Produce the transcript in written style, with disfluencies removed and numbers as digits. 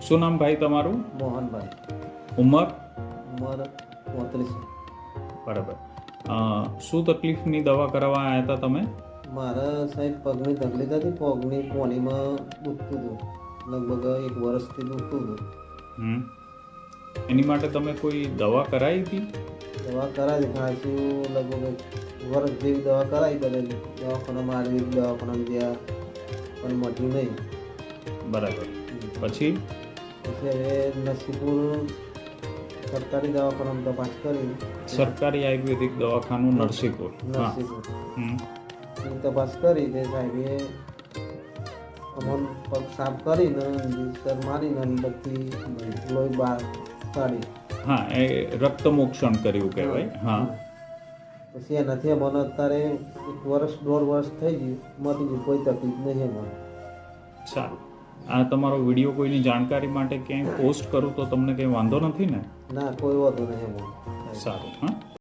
શું નામ ભાઈ તમારું? મોહનભાઈ. ઉંમર? ઉંમર 35. બરાબર. શું તકલીફની દવા કરાવવા આવ્યા હતા તમે? મારે સાહેબ પગની તકલીફ હતી. પગની પોણીમાં દુખતું હતું. લગભગ 1 વર્ષથી દુખતું હતું. એની માટે તમે કોઈ દવા કરાવી હતી? દવા કરાવી ખાંસી લગભગ 1 વર્ષ જેવી દવા કરાવી બદલી. દવાખાનામાં આયુર્વેદિક દવાખાનામાં ગયા પણ મટ્યું નહીં. બરાબર. પછી હવે નસીપુર સરકારી દવાખાનામાં તપાસ કરી. સરકારી આયુર્વેદિક દવાખાનું નરસિંહપુર. નરસિંહપુર તપાસ કરી તે સાહેબે અમને પગ સાફ કરીને ઇન્જેક્શન મારીને અંદરથી લોહી બહાર કાઢી. હા, એ રક્તમોક્ષણ કર્યું કહેવાય. હા, પછી એનાથી મને અત્યારે 1 વર્ષ 1.5 વર્ષ થઈ ગયું. મટી ગયું, કોઈ તકલીફ નહીં મને. સારું. આ તમારો વિડીયો કોઈની જાણકારી માટે ક્યાંય પોસ્ટ કરું તો તમને કંઈ વાંધો નથી ને? ના, કોઈ વાંધો નહીં મને. સારું. હા.